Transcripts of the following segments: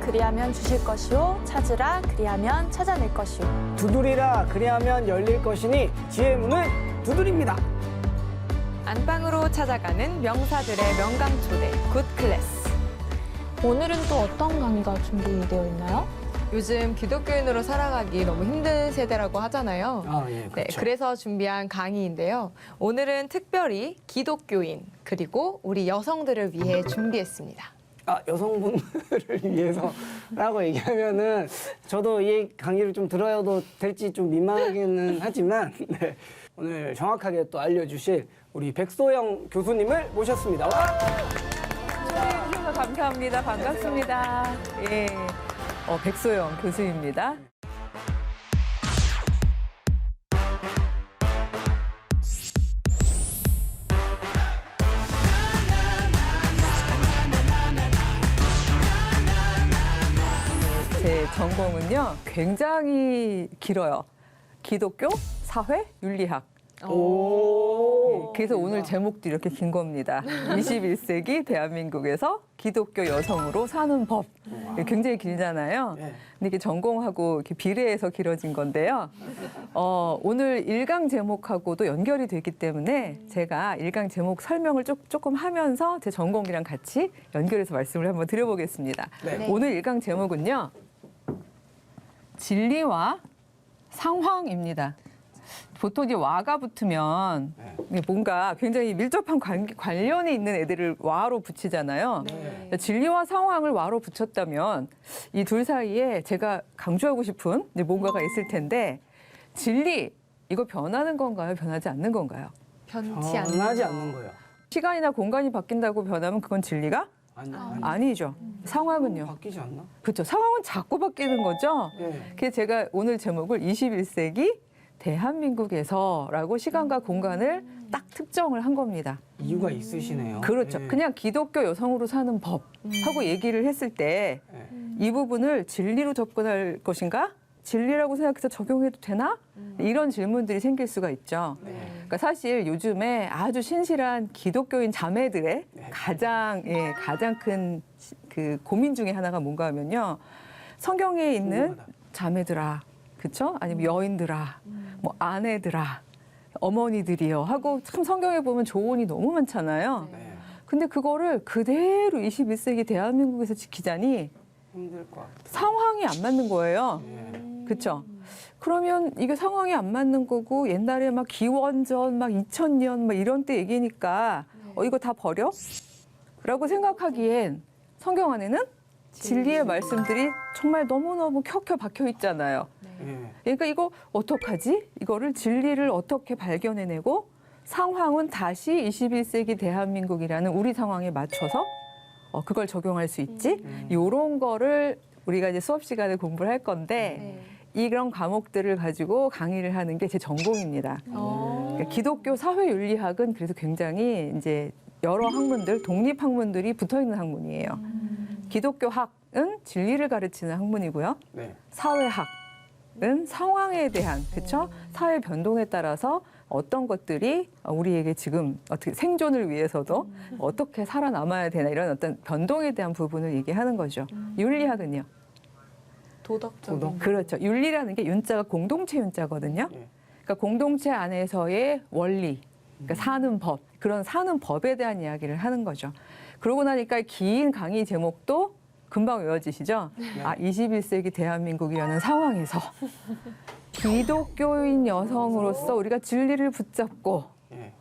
그리하면 주실 것이요 찾으라 그리하면 찾아낼 것이요. 두드리라 그리하면 열릴 것이니 지혜의 문을 두드립니다. 안방으로 찾아가는 명사들의 명강 초대 굿클래스. 오늘은 또 어떤 강의가 준비되어 있나요? 요즘 기독교인으로 살아가기 너무 힘든 세대라고 하잖아요. 예, 네, 그렇죠. 그래서 준비한 강의인데요. 오늘은 특별히 기독교인 그리고 우리 여성들을 위해 준비했습니다. 여성분들을 위해서라고 얘기하면은 저도 이 강의를 좀 들어도 될지 좀 민망하기는 하지만 네, 오늘 정확하게 또 알려주실 우리 백소영 교수님을 모셨습니다. 와! 초대해 주셔서 감사합니다. 반갑습니다. 예, 백소영 교수입니다. 제 전공은요, 굉장히 길어요. 기독교, 사회, 윤리학. 오. 그래서 오늘 제목도 이렇게 긴 겁니다. 21세기 대한민국에서 기독교 여성으로 사는 법. 굉장히 길잖아요. 네. 근데 이게 전공하고 이렇게 비례해서 길어진 건데요. 오늘 1강 제목하고도 연결이 되기 때문에 제가 1강 제목 설명을 조금 하면서 제 전공이랑 같이 연결해서 말씀을 한번 드려보겠습니다. 네. 오늘 1강 제목은요. 진리와 상황입니다. 보통 이제 와가 붙으면 뭔가 굉장히 밀접한 관련이 있는 애들을 와로 붙이잖아요. 네. 진리와 상황을 와로 붙였다면 이 둘 사이에 제가 강조하고 싶은 이제 뭔가가 있을 텐데 진리 이거 변하는 건가요? 변하지 않는 건가요? 변치 않는 변하지 않는 거예요. 시간이나 공간이 바뀐다고 변하면 그건 진리가 아니죠. 상황은요. 바뀌지 않나? 그렇죠. 상황은 자꾸 바뀌는 거죠. 네. 그래서 제가 오늘 제목을 21세기 대한민국에서라고 시간과 공간을 딱 특정을 한 겁니다. 이유가 있으시네요. 그렇죠. 네. 그냥 기독교 여성으로 사는 법 하고 얘기를 했을 때 이 부분을 진리로 접근할 것인가? 진리라고 생각해서 적용해도 되나? 이런 질문들이 생길 수가 있죠. 그러니까 사실 요즘에 아주 신실한 기독교인 자매들의 가장 큰 그 고민 중에 하나가 뭔가 하면요. 성경에 있는 궁금하다. 자매들아, 그렇죠? 아니면 여인들아, 뭐 아내들아, 어머니들이요 하고 참 성경에 보면 조언이 너무 많잖아요. 네. 근데 그거를 그대로 21세기 대한민국에서 지키자니 힘들 것 같아요. 상황이 안 맞는 거예요. 그렇죠? 그러면 이게 상황이 안 맞는 거고 옛날에 막 기원전 막 2000년 막 이런 때 얘기니까 이거 다 버려? 라고 생각하기엔 성경 안에는 진리의 말씀들이 정말 너무너무 켜켜 박혀 있잖아요. 네. 그러니까 이거 어떡하지? 이거를 진리를 어떻게 발견해내고 상황은 다시 21세기 대한민국이라는 우리 상황에 맞춰서 그걸 적용할 수 있지? 이런 거를 우리가 이제 수업 시간에 공부를 할 건데 이런 과목들을 가지고 강의를 하는 게 제 전공입니다. 그러니까 기독교 사회윤리학은 그래서 굉장히 이제 여러 학문들, 독립학문들이 붙어 있는 학문이에요. 기독교 학은 진리를 가르치는 학문이고요. 네. 사회학은 상황에 대한 그렇죠? 사회 변동에 따라서 어떤 것들이 우리에게 지금 어떻게 생존을 위해서도 어떻게 살아남아야 되나 이런 어떤 변동에 대한 부분을 얘기하는 거죠. 윤리학은요. 도덕적인. 그렇죠. 윤리라는 게 윤자가 공동체 윤자거든요. 예. 그러니까 공동체 안에서의 원리, 그러니까 사는 법, 그런 사는 법에 대한 이야기를 하는 거죠. 그러고 나니까 긴 강의 제목도 금방 외워지시죠? 21세기 대한민국이라는 상황에서 기독교인 여성으로서 우리가 진리를 붙잡고 예.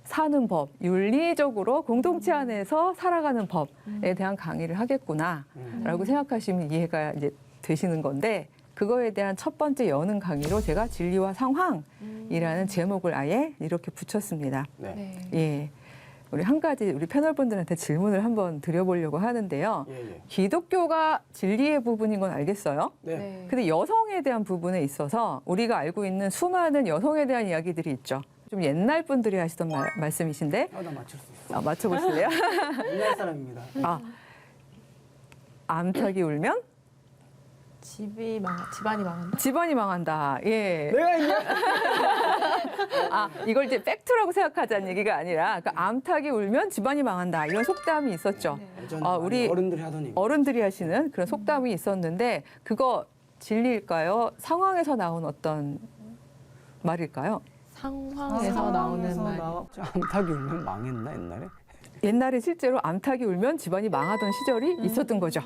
사는 법, 윤리적으로 공동체 안에서 살아가는 법에 대한 강의를 하겠구나라고 생각하시면 이해가 이제 되시는 건데 그거에 대한 첫 번째 여는 강의로 제가 진리와 상황이라는 제목을 아예 이렇게 붙였습니다. 네. 예. 우리 한 가지 우리 패널분들한테 질문을 한번 드려보려고 하는데요. 예. 기독교가 진리의 부분인 건 알겠어요. 네. 근데 여성에 대한 부분에 있어서 우리가 알고 있는 수많은 여성에 대한 이야기들이 있죠. 좀 옛날 분들이 하시던 말씀이신데 나 맞출 수 있어. 맞춰보실래요? 옛날 사람입니다. 암탉이 울면 집안이 망한다. 집안이 망한다. 예. 내가 있냐? 아, 이걸 이제 팩트라고 생각하자는 얘기가 아니라 그 암탉이 울면 집안이 망한다. 이런 속담이 있었죠. 예전에 우리 어른들이 하더니 어른들이 하시는 그런 속담이 있었는데 그거 진리일까요? 상황에서 나온 어떤 말일까요? 상황에서 나오는 말. 암탉이 울면 망했나 옛날에? 옛날에 실제로 암탉이 울면 집안이 망하던 시절이 있었던 거죠.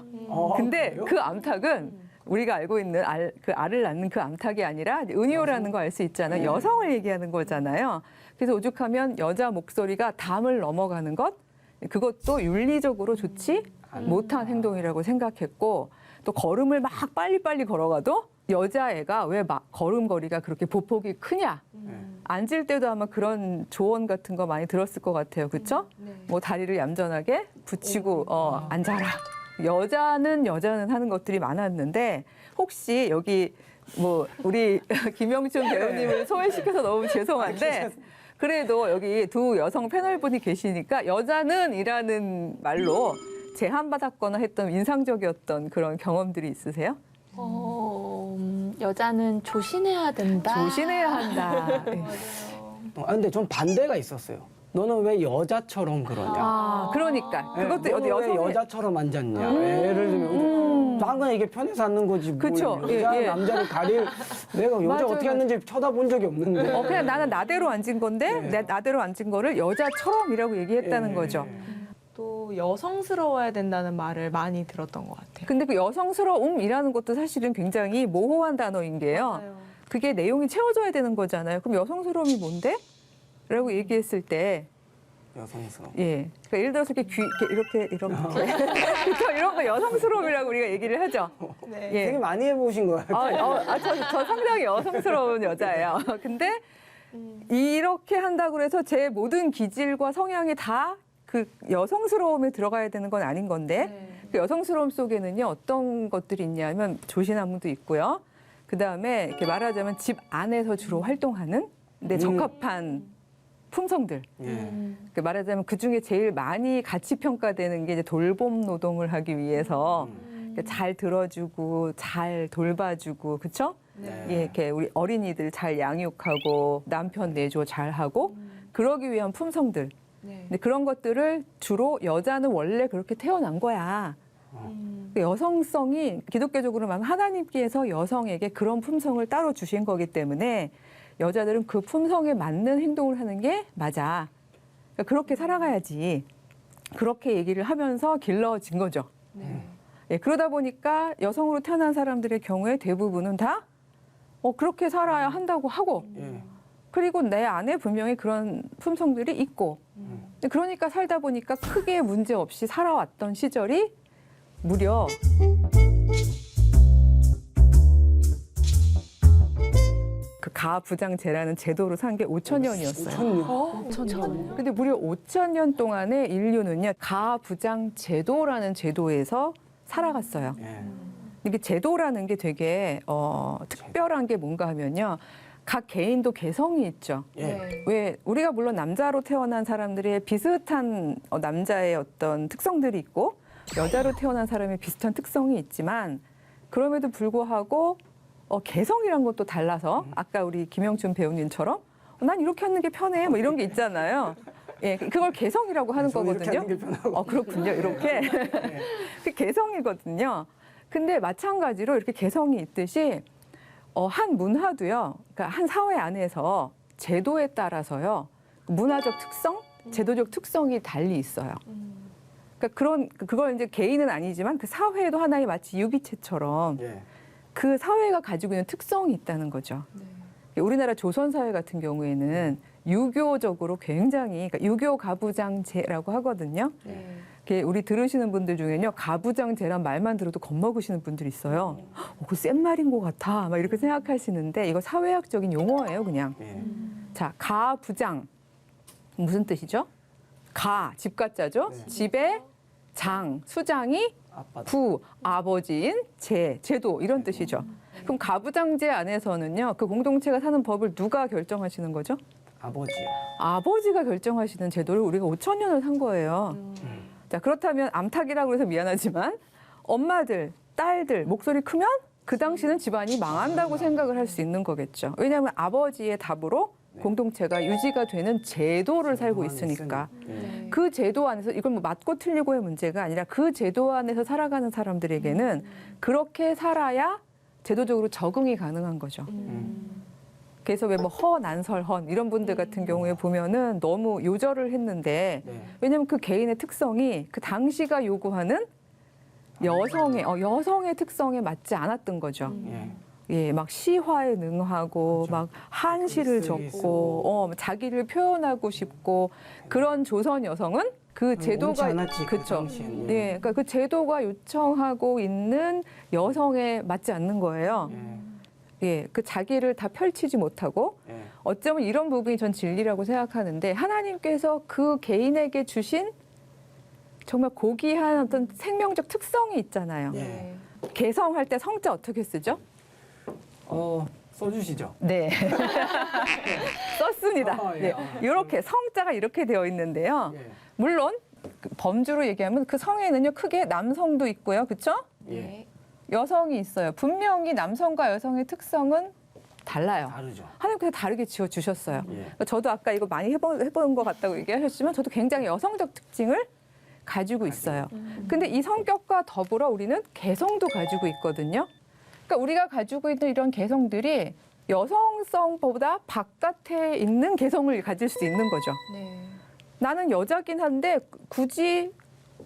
근데 그래요? 그 암탉은 우리가 알고 있는 그 알을 낳는 그 암탉이 아니라 은효라는 거 알 수 있잖아요. 여성을 얘기하는 거잖아요. 그래서 오죽하면 여자 목소리가 담을 넘어가는 것, 그것도 윤리적으로 좋지 못한 행동이라고 생각했고 또 걸음을 막 빨리빨리 걸어가도 여자애가 왜 걸음걸이가 그렇게 보폭이 크냐. 앉을 때도 아마 그런 조언 같은 거 많이 들었을 것 같아요. 그렇죠? 뭐 다리를 얌전하게 붙이고 앉아라. 여자는 하는 것들이 많았는데 혹시 여기 뭐 우리 김영춘 배우님을 소외시켜서 너무 죄송한데 그래도 여기 두 여성 패널분이 계시니까 여자는이라는 말로 제한받았거나 했던 인상적이었던 그런 경험들이 있으세요? 여자는 조심해야 된다. 조심해야 한다. 네. 근데 좀 반대가 있었어요. 너는 왜 여자처럼 그러냐? 아, 그러니까 그것도 너는 왜 여성의 여자처럼 앉았냐? 예를 들면 당연히 이게 편해서 앉는 거지. 그쵸. 뭘 여자 예, 예. 남자를 가릴 내가 여자 맞아요, 어떻게 앉는지 쳐다본 적이 없는데. 그냥 나는 나대로 앉은 건데 내 나대로 앉은 거를 여자처럼이라고 얘기했다는 예. 거죠. 또 여성스러워야 된다는 말을 많이 들었던 것 같아요. 근데 그 여성스러움이라는 것도 사실은 굉장히 모호한 단어인 게요. 그게 내용이 채워져야 되는 거잖아요. 그럼 여성스러움이 뭔데? 라고 얘기했을 때, 여성스러워. 예. 그러니까 예를 들어서 이렇게 이런 거 여성스러움이라고 우리가 얘기를 하죠. 네. 예. 되게 많이 해보신 거 같아요. 저 상당히 여성스러운 여자예요. 근데 이렇게 한다고 해서 제 모든 기질과 성향이 다 그 여성스러움에 들어가야 되는 건 아닌 건데 그 여성스러움 속에는요 어떤 것들이 있냐면 조신함도 있고요. 그 다음에 이렇게 말하자면 집 안에서 주로 활동하는 데 적합한 품성들. 예. 말하자면 그 중에 제일 많이 가치 평가되는 게 이제 돌봄 노동을 하기 위해서 잘 들어주고 잘 돌봐주고 그렇죠? 네. 예, 이렇게 우리 어린이들 잘 양육하고 남편 내조 잘하고 그러기 위한 품성들. 근데 그런 것들을 주로 여자는 원래 그렇게 태어난 거야. 그 여성성이 기독교적으로 말하면 하나님께서 여성에게 그런 품성을 따로 주신 거기 때문에 여자들은 그 품성에 맞는 행동을 하는 게 맞아. 그러니까 그렇게 살아가야지. 그렇게 얘기를 하면서 길러진 거죠. 예, 그러다 보니까 여성으로 태어난 사람들의 경우에 대부분은 다 그렇게 살아야 한다고 하고 예. 그리고 내 안에 분명히 그런 품성들이 있고 그러니까 살다 보니까 크게 문제 없이 살아왔던 시절이 무려 그 가부장제라는 제도로 산 게 5,000년이었어요. 5,000년. 근데 무려 5,000년 동안의 인류는요 가부장제도라는 제도에서 살아갔어요. 예. 이게 제도라는 게 되게 특별한 게 뭔가 하면요. 각 개인도 개성이 있죠. 예. 왜 우리가 물론 남자로 태어난 사람들의 비슷한 남자의 어떤 특성들이 있고 여자로 태어난 사람의 비슷한 특성이 있지만 그럼에도 불구하고 개성이란 것도 달라서 아까 우리 김영춘 배우님처럼 난 이렇게 하는 게 편해 뭐 이런 게 있잖아요. 예, 그걸 개성이라고 하는 개성 이렇게 거거든요. 하는 게 편하고. 그렇군요. 이렇게 그 개성이거든요. 근데 마찬가지로 이렇게 개성이 있듯이 한 문화도요. 그러니까 한 사회 안에서 제도에 따라서요. 문화적 특성, 제도적 특성이 달리 있어요. 그러니까 그걸 이제 개인은 아니지만 그 사회도 하나의 마치 유기체처럼 예. 그 사회가 가지고 있는 특성이 있다는 거죠. 우리나라 조선 사회 같은 경우에는 유교적으로 굉장히 그러니까 유교 가부장제라고 하거든요. 우리 들으시는 분들 중에는요 가부장제란 말만 들어도 겁먹으시는 분들이 있어요. 그 센 말인 것 같아, 막 이렇게 생각하시는데 이거 사회학적인 용어예요, 그냥. 예. 자, 가부장 무슨 뜻이죠? 집 가자죠. 집에 장, 수장이 아빠. 아버지인 제도 이런 뜻이죠. 그럼 가부장제 안에서는요 그 공동체가 사는 법을 누가 결정하시는 거죠? 아버지요. 아버지가 결정하시는 제도를 우리가 5,000년을 산 거예요. 자, 그렇다면 암탉이라고 해서 미안하지만 엄마들, 딸들 목소리 크면 그 당시는 집안이 망한다고 생각을 할 수 있는 거겠죠. 왜냐하면 아버지의 답으로 공동체가 유지가 되는 제도를 살고 있으니까. 예. 그 제도 안에서 이건 뭐 맞고 틀리고의 문제가 아니라 그 제도 안에서 살아가는 사람들에게는 그렇게 살아야 제도적으로 적응이 가능한 거죠. 그래서 왜 뭐 허난설헌 이런 분들 같은 경우에 보면은 너무 요절을 했는데 네. 왜냐하면 그 개인의 특성이 그 당시가 요구하는 여성의 특성에 맞지 않았던 거죠. 예. 예, 막 시화에 능하고 그렇죠. 막 한시를 글쓰기 적고 자기를 표현하고 싶고 그런 조선 여성은 그 옳지 제도가 않았지, 그 그쵸. 당시엔. 예, 그러니까 그 제도가 요청하고 있는 여성에 맞지 않는 거예요. 예, 그 자기를 다 펼치지 못하고 예. 어쩌면 이런 부분이 전 진리라고 생각하는데 하나님께서 그 개인에게 주신 정말 고귀한 어떤 생명적 특성이 있잖아요. 예. 개성할 때 성자 어떻게 쓰죠? 써주시죠. 네. 썼습니다. 예. 네. 이렇게 성자가 이렇게 되어 있는데요. 예. 물론 그 범주로 얘기하면 그 성에는요 크게 남성도 있고요, 그렇죠? 예. 여성이 있어요. 분명히 남성과 여성의 특성은 달라요. 다르죠. 하나님께서 다르게 지어 주셨어요. 예. 저도 아까 이거 많이 해본 것 같다고 얘기하셨지만 저도 굉장히 여성적 특징을 가지고 있어요. 근데 이 성격과 더불어 우리는 개성도 가지고 있거든요. 그러니까 우리가 가지고 있는 이런 개성들이 여성성보다 바깥에 있는 개성을 가질 수 있는 거죠. 네. 나는 여자긴 한데 굳이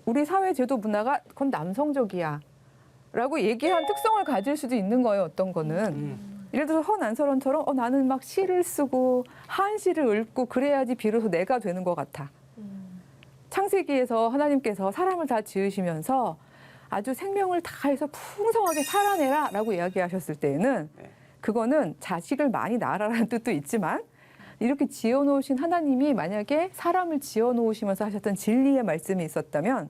우리 사회 제도 문화가 그건 남성적이야 라고 얘기한 특성을 가질 수도 있는 거예요. 어떤 거는. 예를 들어서 허난설헌처럼 나는 막 시를 쓰고 한시를 읊고 그래야지 비로소 내가 되는 것 같아. 창세기에서 하나님께서 사람을 다 지으시면서 아주 생명을 다해서 풍성하게 살아내라 라고 이야기하셨을 때에는 그거는 자식을 많이 낳아라라는 뜻도 있지만 이렇게 지어놓으신 하나님이 만약에 사람을 지어놓으시면서 하셨던 진리의 말씀이 있었다면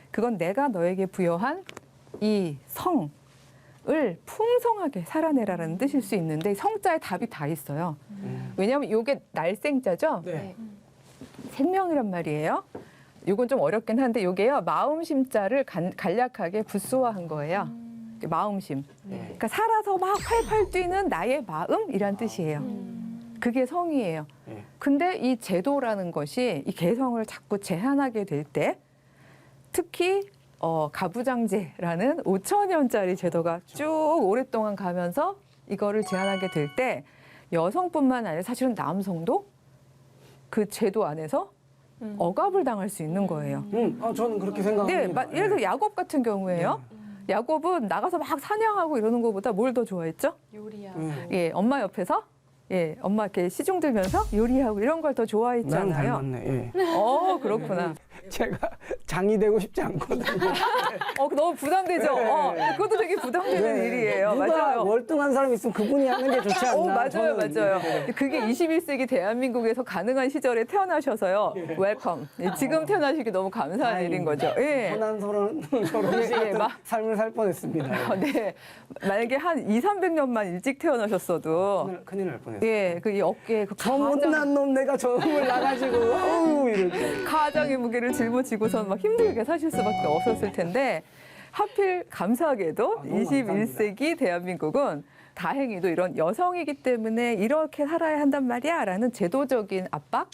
그건 내가 너에게 부여한 이 성을 풍성하게 살아내라라는 뜻일 수 있는데 성자의 답이 다 있어요. 왜냐하면 이게 날생자죠. 네. 생명이란 말이에요. 이건 좀 어렵긴 한데 이게요 마음심자를 간략하게 붓소화한 거예요. 마음심. 네. 그러니까 살아서 막 활활 뛰는 나의 마음이란 뜻이에요. 그게 성이에요. 예. 근데 이 제도라는 것이 이 개성을 자꾸 제한하게 될 때 특히 가부장제라는 5,000년짜리 제도가 쭉 오랫동안 가면서 이거를 제한하게 될 때 여성뿐만 아니라 사실은 남성도 그 제도 안에서 억압을 당할 수 있는 거예요. 저는 그렇게 네, 생각합니다. 예를 들어 야곱 같은 경우에요. 야곱은 나가서 막 사냥하고 이러는 것보다 뭘 더 좋아했죠? 요리하고. 예, 엄마 옆에서 엄마 이렇게 시중 들면서 요리하고 이런 걸 더 나랑 좋아했잖아요. 닮았네. 예. 그렇구나. 제가 장이 되고 싶지 않거든요. 너무 부담되죠? 그것도 되게 부담되는 네. 일이에요. 누가 맞아요. 월등한 사람 있으면 그분이 하는 게 좋지 않나. 맞아요, 저는. 맞아요. 네. 그게 21세기 대한민국에서 가능한 시절에 태어나셔서요. 웰컴. 지금 태어나시기 너무 감사한 일인 거죠. 예. 선한 서른 씨 예, 같은 삶을 살 뻔했습니다. 네. 만약에 한 200~300년만 일찍 태어나셨어도 큰일 날 뻔했어요. 예, 그 이 어깨에 그 저 못난 놈 내가 저놈을 나가지고 어우 이렇게. 가장의 무게를 짊어지고선 막 힘들게 사실 수밖에 없었을 텐데 하필 감사하게도 너무 21세기 대한민국은 다행히도 이런 여성이기 때문에 이렇게 살아야 한단 말이야 라는 제도적인 압박,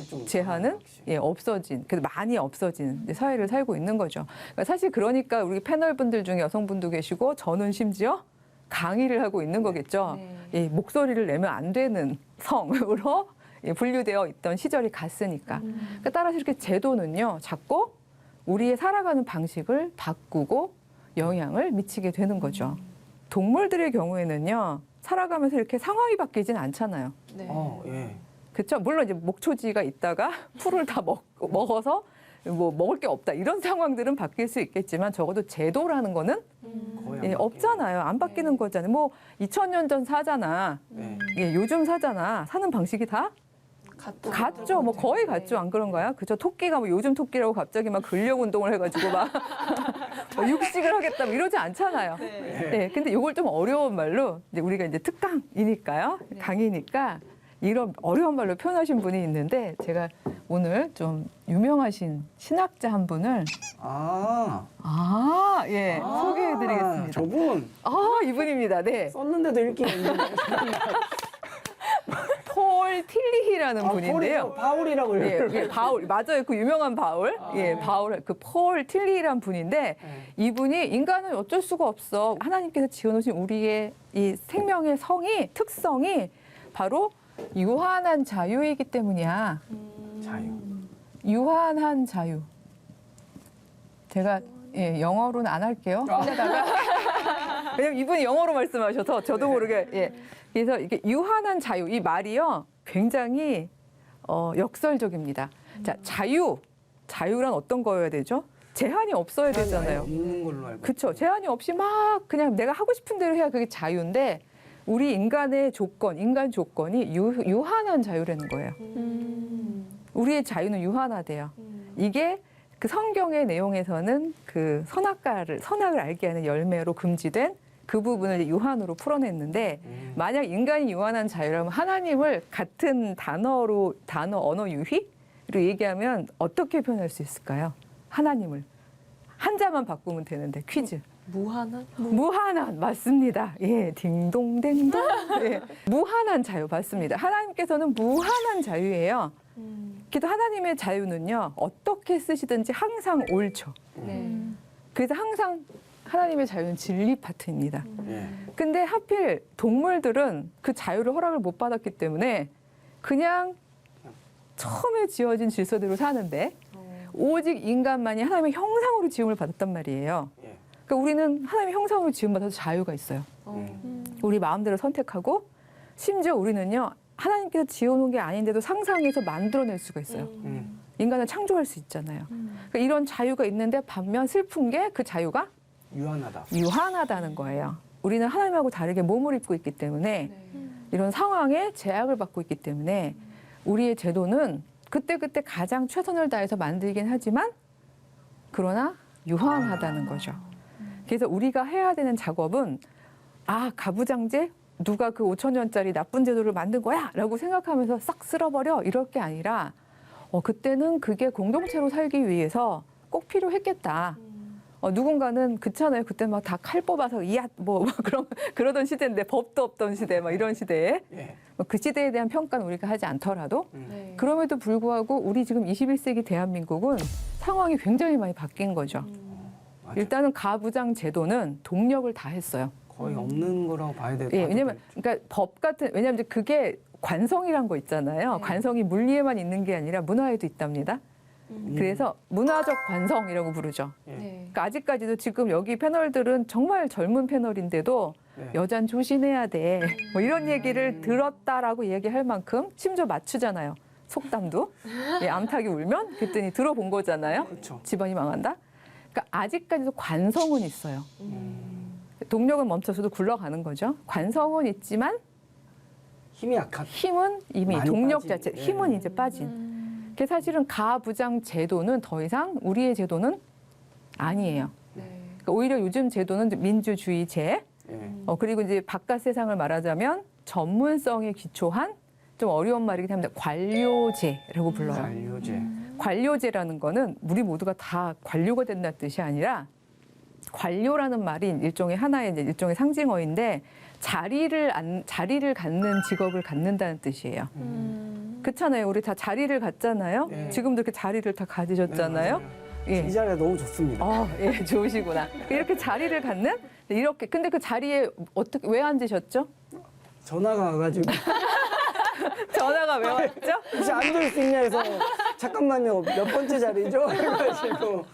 좀 제한은 없어진, 그래도 많이 없어진 사회를 살고 있는 거죠. 그러니까 사실 그러니까 우리 패널분들 중에 여성분도 계시고 저는 심지어 강의를 하고 있는 거겠죠. 네. 목소리를 내면 안 되는 성으로 분류되어 있던 시절이 갔으니까. 그러니까 따라서 이렇게 제도는요, 자꾸 우리의 살아가는 방식을 바꾸고 영향을 미치게 되는 거죠. 동물들의 경우에는요, 살아가면서 이렇게 상황이 바뀌진 않잖아요. 네. 예. 그렇죠? 물론 이제 목초지가 있다가 풀을 다 먹어서 뭐 먹을 게 없다 이런 상황들은 바뀔 수 있겠지만 적어도 제도라는 거는 거의 안 없잖아요. 안 바뀌는 거잖아요. 뭐 2000년 전 사잖아. 네. 요즘 사잖아. 사는 방식이 다 같죠. 뭐 거의 같죠. 안 그런가요? 그죠? 토끼가 뭐 요즘 토끼라고 갑자기 막 근력 운동을 해가지고 막 육식을 하겠다 뭐 이러지 않잖아요. 네. 근데 이걸 좀 어려운 말로 이제 우리가 이제 특강이니까요. 강의니까 이런 어려운 말로 표현하신 분이 있는데 제가 오늘 좀 유명하신 신학자 한 분을 소개해드리겠습니다. 저분 이분입니다. 네, 썼는데도 읽기가 힘든데. 폴 틸리히라는 분인데요. 바울이라고 예, 해요. 예, 바울 맞아요. 그 유명한 바울. 예, 바울 그 폴 틸리히라는 분인데 이분이 인간은 어쩔 수가 없어. 하나님께서 지어놓으신 우리의 이 생명의 특성이 바로 유한한 자유이기 때문이야. 자유. 유한한 자유. 제가 영어로는 안 할게요. 왜냐면 이분이 영어로 말씀하셔서 저도 모르게 그래서 이게 유한한 자유 이 말이요 굉장히 역설적입니다. 자 자유란 어떤 거여야 되죠? 제한이 없어야 되잖아요. 없는 걸로 알고. 그렇죠. 제한이 없이 막 그냥 내가 하고 싶은 대로 해야 그게 자유인데 우리 인간 조건이 유한한 자유라는 거예요. 우리의 자유는 유한하대요. 이게 그 성경의 내용에서는 그 선악을 알게 하는 열매로 금지된 그 부분을 유한으로 풀어냈는데 만약 인간이 유한한 자유라면 하나님을 같은 언어 유희로 얘기하면 어떻게 표현할 수 있을까요? 하나님을 한자만 바꾸면 되는데 퀴즈. 무한한 맞습니다. 예, 딩동댕동. 예, 무한한 자유 맞습니다. 하나님께서는 무한한 자유예요. 그래도 하나님의 자유는요 어떻게 쓰시든지 항상 옳죠. 그래서 항상 하나님의 자유는 진리 파트입니다. 근데 하필 동물들은 그 자유를 허락을 못 받았기 때문에 그냥 처음에 지어진 질서대로 사는데 오직 인간만이 하나님의 형상으로 지음을 받았단 말이에요. 그러니까 우리는 하나님의 형상으로 지음받아서 자유가 있어요. 우리 마음대로 선택하고 심지어 우리는요 하나님께서 지어놓은 게 아닌데도 상상해서 만들어낼 수가 있어요. 인간은 창조할 수 있잖아요. 그러니까 이런 자유가 있는데 반면 슬픈 게 그 자유가 유한하다는 거예요. 우리는 하나님하고 다르게 몸을 입고 있기 때문에 이런 상황에 제약을 받고 있기 때문에 우리의 제도는 그때그때 가장 최선을 다해서 만들긴 하지만 그러나 유한하다는 거죠. 그래서 우리가 해야 되는 작업은 가부장제? 누가 그 5,000년짜리 나쁜 제도를 만든 거야? 라고 생각하면서 싹 쓸어버려? 이럴 게 아니라 그때는 그게 공동체로 살기 위해서 꼭 필요했겠다. 누군가는 그렇잖아요. 그때 막 다 칼 뽑아서 그러던 시대인데 법도 없던 시대 막 이런 시대에 그 시대에 대한 평가는 우리가 하지 않더라도 그럼에도 불구하고 우리 지금 21세기 대한민국은 상황이 굉장히 많이 바뀐 거죠. 일단은 가부장 제도는 동력을 다 했어요. 거의 없는 거라고 봐야 돼요. 왜냐면 왜냐면 그게 관성이란 거 있잖아요. 관성이 물리에만 있는 게 아니라 문화에도 있답니다. 그래서 문화적 관성이라고 부르죠. 그러니까 아직까지도 지금 여기 패널들은 정말 젊은 패널인데도 여잔 조심해야 돼. 뭐 이런 얘기를 들었다라고 얘기할 만큼 심지어 맞추잖아요. 속담도. 암탉이 울면 그랬더니 들어본 거잖아요. 그렇죠. 집안이 망한다. 그러니까 아직까지도 관성은 있어요. 동력은 멈춰서도 굴러가는 거죠. 관성은 있지만 힘은 이미 동력 자체, 힘은 이제 빠진. 그게 사실은 가부장 제도는 더 이상 우리의 제도는 아니에요. 그러니까 오히려 요즘 제도는 민주주의제, 그리고 이제 바깥 세상을 말하자면 전문성에 기초한 좀 어려운 말이긴 합니다. 관료제라고 불러요. 관료제라는 거는 우리 모두가 다 관료가 된다는 뜻이 아니라 관료라는 말이 일종의 상징어인데 자리를 갖는 직업을 갖는다는 뜻이에요. 그렇잖아요. 우리 다 자리를 갖잖아요. 지금도 이렇게 자리를 다 가지셨잖아요. 이 자리가 너무 좋습니다. 좋으시구나. 이렇게 자리를 갖는 이렇게 근데 그 자리에 왜 앉으셨죠? 전화가 와가지고 전화가 왜 왔죠? 혹시 앉을 수 있냐 해서 잠깐만요 몇 번째 자리죠? 해가지고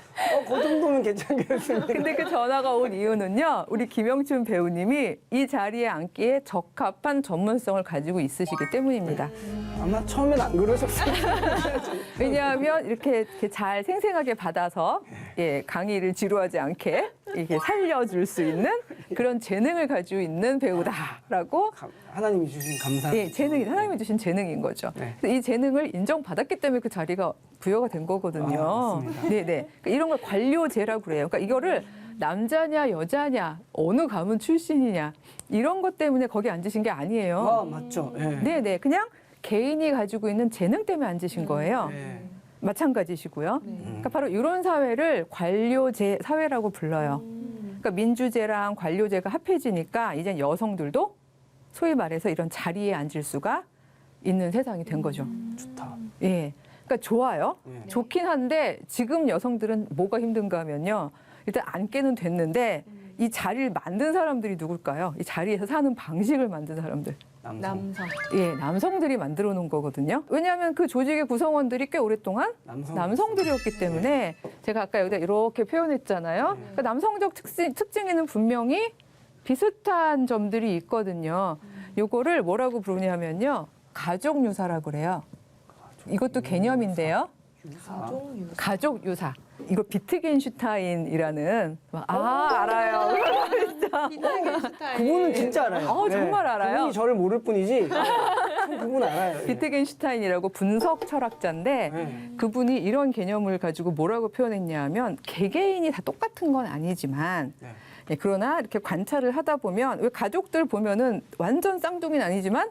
그 정도면 괜찮겠습니다. 근데 그 전화가 온 이유는요. 우리 김영춘 배우님이 이 자리에 앉기에 적합한 전문성을 가지고 있으시기 때문입니다. 아마 처음엔 안 그러셨어요. 왜냐하면 이렇게 잘 생생하게 받아서 강의를 지루하지 않게 이렇게 살려줄 수 있는 그런 재능을 가지고 있는 배우다라고 하나님이 주신 감사. 하나님이 주신 재능인 거죠. 이 재능을 인정받았기 때문에 그 자리가 부여가 된 거거든요. 맞습니다. 그러니까 이런 걸 관료제라고 그래요. 그러니까 이거를 남자냐 여자냐 어느 가문 출신이냐 이런 것 때문에 거기 앉으신 게 아니에요. 맞죠. 그냥 개인이 가지고 있는 재능 때문에 앉으신 거예요. 네. 마찬가지시고요. 네. 그러니까 바로 이런 사회를 관료제 사회라고 불러요. 그러니까 민주제랑 관료제가 합해지니까 이제 여성들도 소위 말해서 이런 자리에 앉을 수가 있는 세상이 된 거죠. 좋다. 예. 그러니까 좋아요. 네. 좋긴 한데 지금 여성들은 뭐가 힘든가 하면요. 일단 앉게는 됐는데 이 자리를 만든 사람들이 누굴까요? 이 자리에서 사는 방식을 만든 사람들. 남성. 예, 남성들이 만들어 놓은 거거든요. 왜냐하면 그 조직의 구성원들이 꽤 오랫동안 남성들이었기 때문에 제가 아까 여기다 이렇게 표현했잖아요. 그러니까 남성적 특징에는 분명히 비슷한 점들이 있거든요. 요거를 뭐라고 부르냐면요. 가족 유사라고 그래요. 이것도 개념인데요. 가족 유사. 이거 비트겐슈타인이라는 알아요. 그분은 진짜 알아요. 정말 알아요. 그분이 저를 모를 뿐이지 그분 알아요. 비트겐슈타인이라고 분석 철학자인데 네. 그분이 이런 개념을 가지고 뭐라고 표현했냐면 개개인이 다 똑같은 건 아니지만 네. 예, 그러나 이렇게 관찰을 하다 보면 왜 가족들 보면은 완전 쌍둥이는 아니지만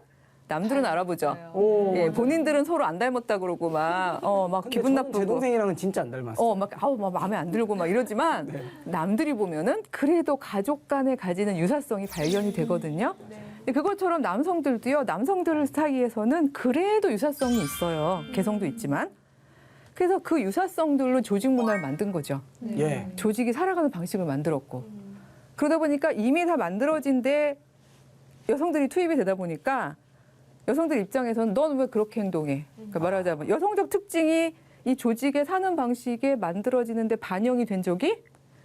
남들은 알아보죠. 오, 예, 본인들은 서로 안 닮았다 그러고 막 근데 기분 저는 제 나쁘고 동생이랑은 진짜 안 닮았어요. 막 마음에 안 들고 막 이러지만 네. 남들이 보면은 그래도 가족 간에 가지는 유사성이 발견이 되거든요. 그것처럼 남성들도요. 남성들 사이에서는 그래도 유사성이 있어요. 개성도 있지만. 그래서 그 유사성들로 조직 문화를 만든 거죠. 예. 조직이 살아가는 방식을 만들었고. 그러다 보니까 이미 다 만들어진데 여성들이 투입이 되다 보니까 여성들 입장에서는 넌 왜 그렇게 행동해? 그러니까 말하자면 여성적 특징이 이 조직의 사는 방식에 만들어지는데 반영이 된 적이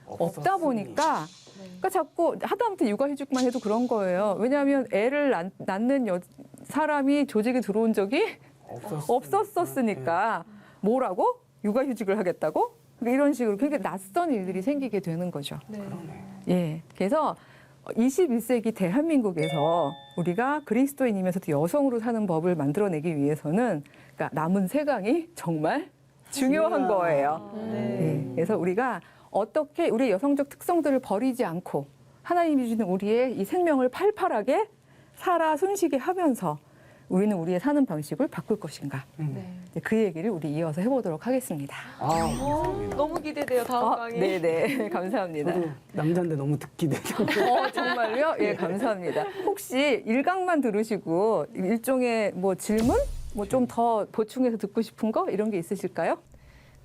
없다 보니까 그러니까 자꾸 하다못해 육아휴직만 해도 그런 거예요. 왜냐하면 애를 낳는 사람이 조직에 들어온 적이 없었으니까 뭐라고? 육아휴직을 하겠다고? 그러니까 이런 식으로 굉장히 낯선 일들이 생기게 되는 거죠. 예, 그래서 21세기 대한민국에서 우리가 그리스도인이면서도 여성으로 사는 법을 만들어내기 위해서는 그러니까 남은 세강이 정말 중요한 거예요. 예, 그래서 우리가 어떻게 우리의 여성적 특성들을 버리지 않고 하나님이 주는 우리의 이 생명을 팔팔하게 살아 숨쉬게 하면서 우리는 우리의 사는 방식을 바꿀 것인가. 그 얘기를 우리 이어서 해보도록 하겠습니다. 너무 기대돼요, 다음 강의. 네네, 감사합니다. 저도 남자인데 너무 듣기 되죠. 정말요? 예, 감사합니다. 혹시 일강만 들으시고 일종의 뭐 질문? 뭐 좀 더 보충해서 듣고 싶은 거? 이런 게 있으실까요?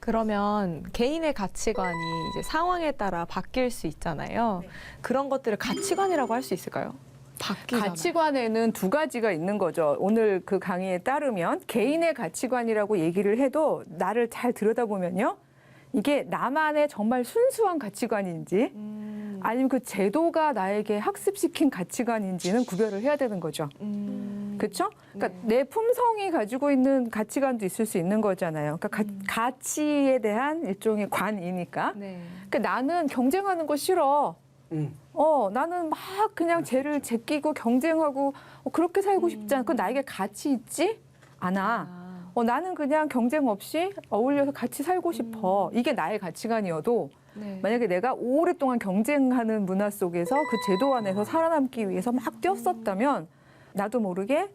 그러면 개인의 가치관이 이제 상황에 따라 바뀔 수 있잖아요. 그런 것들을 가치관이라고 할 수 있을까요? 바뀌잖아요. 가치관에는 두 가지가 있는 거죠. 오늘 그 강의에 따르면 개인의 가치관이라고 얘기를 해도 나를 잘 들여다보면요. 이게 나만의 정말 순수한 가치관인지 아니면 그 제도가 나에게 학습시킨 가치관인지는 구별을 해야 되는 거죠. 그렇죠? 그러니까 내 품성이 가지고 있는 가치관도 있을 수 있는 거잖아요. 그러니까 가치에 대한 일종의 관이니까. 네. 그러니까 나는 경쟁하는 거 싫어. 나는 막 그냥 쟤를 제끼고 경쟁하고 그렇게 살고 싶지 않아. 그건 나에게 가치 있지? 않아. 나는 그냥 경쟁 없이 어울려서 같이 살고 싶어. 이게 나의 가치관이어도 네. 만약에 내가 오랫동안 경쟁하는 문화 속에서 그 제도 안에서 살아남기 위해서 막 뛰었었다면 나도 모르게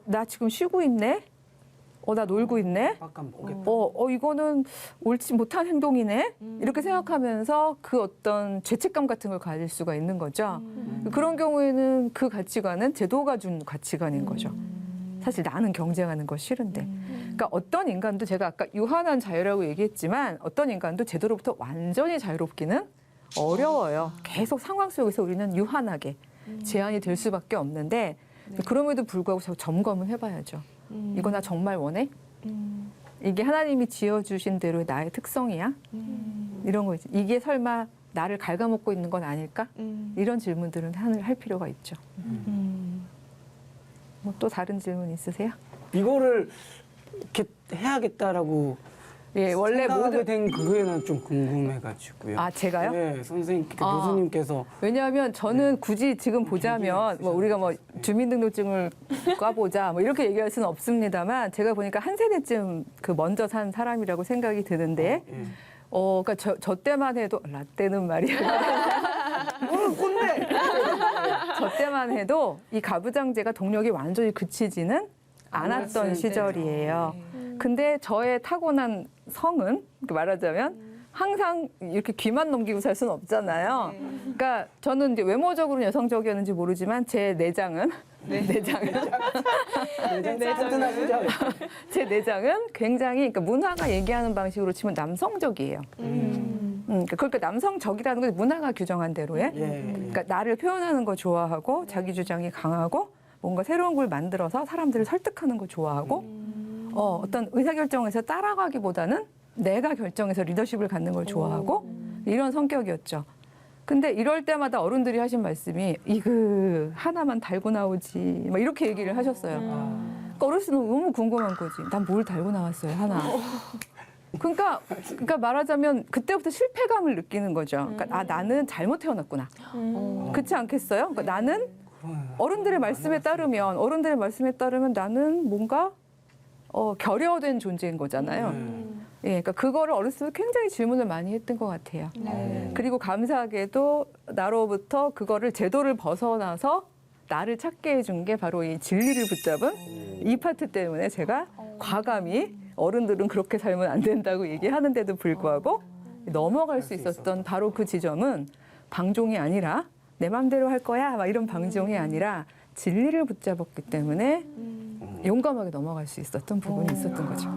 나 지금 쉬고 있네? 나 놀고 있네? 약간 보겠다. 이거는 옳지 못한 행동이네? 이렇게 생각하면서 그 어떤 죄책감 같은 걸 가질 수가 있는 거죠. 그런 경우에는 그 가치관은 제도가 준 가치관인 거죠. 사실 나는 경쟁하는 거 싫은데. 그러니까 어떤 인간도 제가 아까 유한한 자유라고 얘기했지만 어떤 인간도 제도로부터 완전히 자유롭기는 어려워요. 계속 상황 속에서 우리는 유한하게 제한이 될 수밖에 없는데 그럼에도 불구하고 점검은 해봐야죠. 이거 나 정말 원해? 이게 하나님이 지어주신 대로의 나의 특성이야? 이런 거 있지. 이게 설마 나를 갉아먹고 있는 건 아닐까? 이런 질문들은 할 필요가 있죠. 뭐 또 다른 질문 있으세요? 이거를 이렇게 해야겠다라고 예, 원래 생각하게 모든 된 그거에는 좀 궁금해가지고요. 제가요? 네, 교수님께서 왜냐하면 저는 굳이 지금 보자면 뭐 우리가 뭐 주민등록증을 까보자 뭐 이렇게 얘기할 수는 없습니다만 제가 보니까 한 세대쯤 그 먼저 산 사람이라고 생각이 드는데 그러니까 저 때만 해도 라떼는 말이야. 꼰대. 저 때만 해도 이 가부장제가 동력이 완전히 그치지는 않았던 시절이에요. 근데 저의 타고난 성은 말하자면 항상 이렇게 귀만 넘기고 살 수는 없잖아요. 그러니까 저는 이제 외모적으로는 여성적이었는지 모르지만 제 내장은 튼튼하시죠? 제 내장은 굉장히 그러니까 문화가 얘기하는 방식으로 치면 남성적이에요. 그러니까 남성적이라는 건 문화가 규정한 대로의. 그러니까 나를 표현하는 거 좋아하고 자기 주장이 강하고 뭔가 새로운 걸 만들어서 사람들을 설득하는 거 좋아하고 어떤 의사결정에서 따라가기보다는 내가 결정해서 리더십을 갖는 걸 좋아하고 이런 성격이었죠. 근데 이럴 때마다 어른들이 하신 말씀이 이거 하나만 달고 나오지 막 이렇게 얘기를 하셨어요. 그러니까 어렸을 때 너무 궁금한 거지. 난 뭘 달고 나왔어요 하나. 그러니까 말하자면 그때부터 실패감을 느끼는 거죠. 그러니까 나는 잘못 태어났구나. 그렇지 않겠어요? 그러니까 나는 어른들의 말씀에 따르면 나는 뭔가 결여된 존재인 거잖아요. 예, 그러니까 그거를 어렸을 때 굉장히 질문을 많이 했던 것 같아요. 그리고 감사하게도 나로부터 그거를 제도를 벗어나서 나를 찾게 해준 게 바로 이 진리를 붙잡은 이 파트 때문에 제가 과감히 어른들은 그렇게 살면 안 된다고 얘기하는데도 불구하고 넘어갈 수 있었던 바로 그 지점은 방종이 아니라 내 맘대로 할 거야 막 이런 방종이 아니라 진리를 붙잡았기 때문에 용감하게 넘어갈 수 있었던 부분이 있었던 거죠.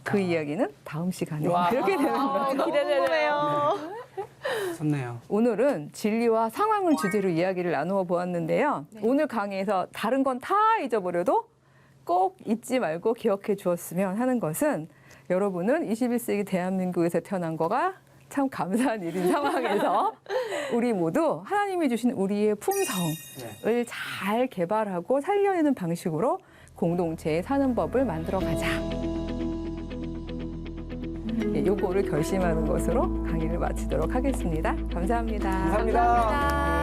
그 이야기는 다음 시간에 이렇게 되는 거죠. 기대되네요. 좋네요. 오늘은 진리와 상황을 주제로 이야기를 나누어 보았는데요. 오늘 강의에서 다른 건 다 잊어버려도 꼭 잊지 말고 기억해 주었으면 하는 것은 여러분은 21세기 대한민국에서 태어난 거가 참 감사한 일인 상황에서 우리 모두 하나님이 주신 우리의 품성을 잘 개발하고 살려내는 방식으로 공동체에 사는 법을 만들어 가자. 요거를 결심하는 것으로 강의를 마치도록 하겠습니다. 감사합니다. 감사합니다.